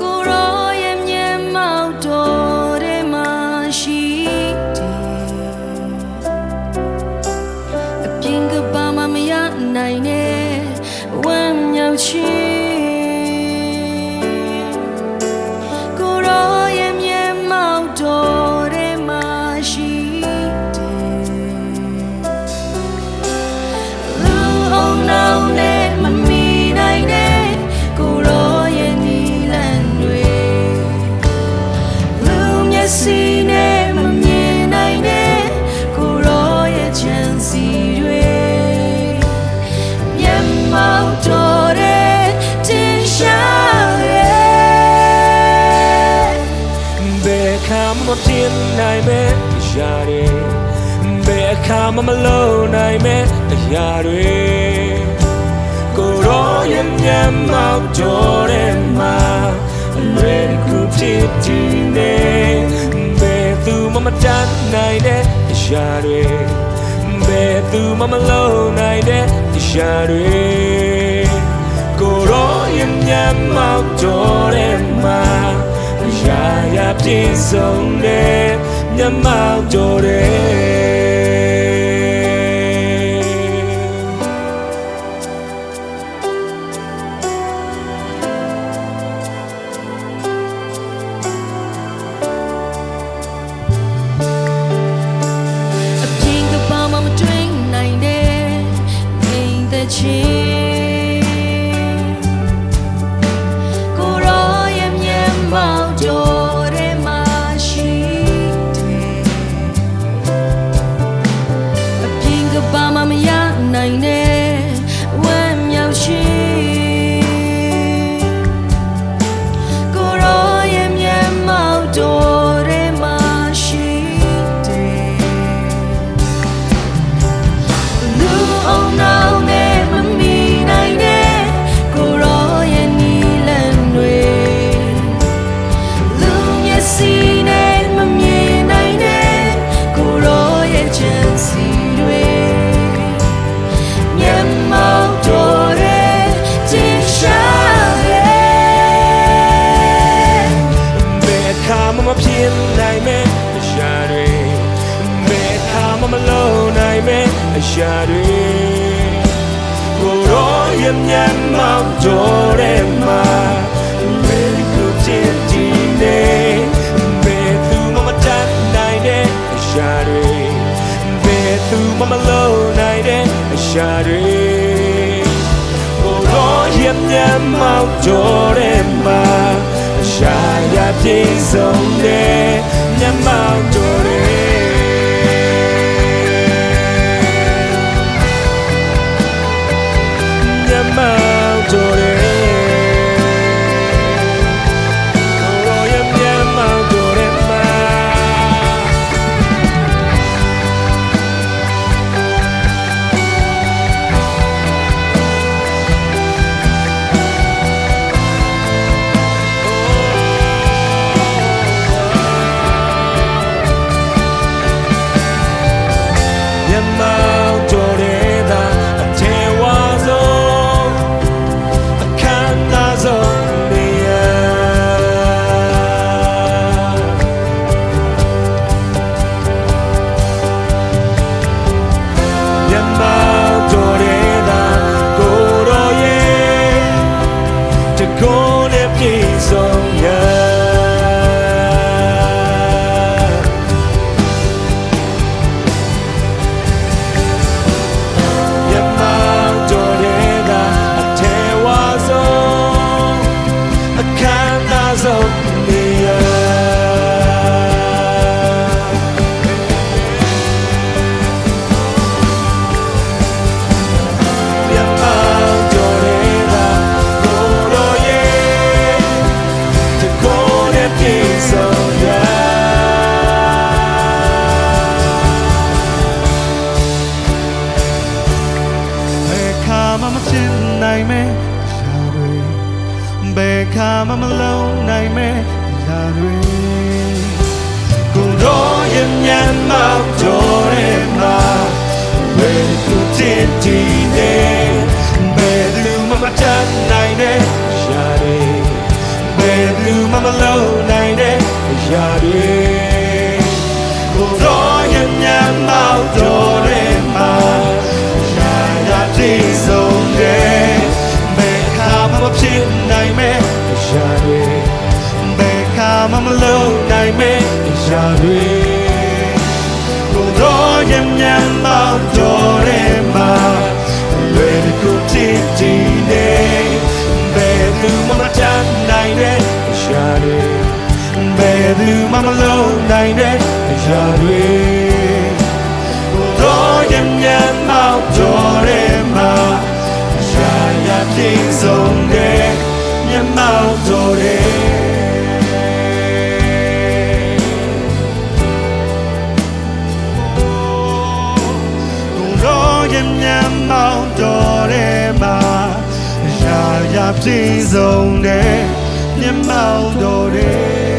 ကိုရောရဲ့မျက်မှောက်တော်ထဲမှာရှိတယ်အပြင်ကဘာမှမရနိုင်နဲ့ဝမ်းမြောက်ခြင်းမဖြစ်နိုင်မဲ့အရာတွေဘယ်အခါမှမလုပ်နိုင်မဲ့အရာတွေကိုရောရဲ့မျက်မှောက်တော်ထဲမှာအလွယ်တကူဖြစ်တည်နေဘယ်သူမှမတတ်နိုင်တဲ့အရာတွေဘယ်သူမှမလုပ်နိုင်တဲ့အရာတွေကိုရောရဲ့မျက်မှောက်တော်ထဲမှာရာပြည့်စုံတဲ့မျက်မှောက်တော်တဲ့အပြင်ကဘာမှမတွင်နိုင်တဲ့ငြိမ်သက်ခြင်းဖြစ်နိုင်မဲ့အရာတွေဘယ်အခါမှမလုပ်နိုင်မဲ့အရာတွေကိုရောရဲ့မျက်မှောက်တော်ထဲမှာဘယ်လိုဖြစ်တည်နေဘယ်သူမှမတတ်နိုင်တဲ့အရာတွေဘယ်သူမှမလုပ်နိုင်တဲ့အရာတွေကိုရောရဲ့မျက်မှောက်တော်ထဲမှာရှာရပြည့်စုံတဲ့မျက်မှောက်တော်မျက်မှောက်တော်နိုင်မဲ့ရာတွေဘယ်ခါမှမလုံးနိုင်မဲ့ရာတွေကိုတော့ရဲ့မျက်မှောက်တော်ထဲမှာဘယ်သူတည်တည်နေဘယ်သူ လုံးနိုင်တဲ့အရာတွေကိုယ်တော်ရဲ့မျက်မှောက်တော်ထဲမှာရှာရပြည့်စုံတယ်ဘယ်ခါမှမဖြစ်နိုင်မဲ့အရာတွေဘယ်ခါမှမလုံးနိုင်မဲ့အရာတွေကိုယ်တော်ရဲ့မျက်မှောက်တော်ထဲမှာလွယ်ကူဖြစ်တည်နေဘယ်သူမှမတတ်နိုင်တဲ့အရာတွေဘယ်သူမှမလုံးနိုင်တဲ့အရာတွေကိုယ်တော်ရဲ့မျက်မှောက်တော်ထဲမှာရှာရပြည့်စုံတဲ့မျက်မှောက်တော်ထဲမျက်မှောက်တော်ထဲမှာရာရာပြည့်စုံတဲ့မျက်မှောက်တော်ထဲ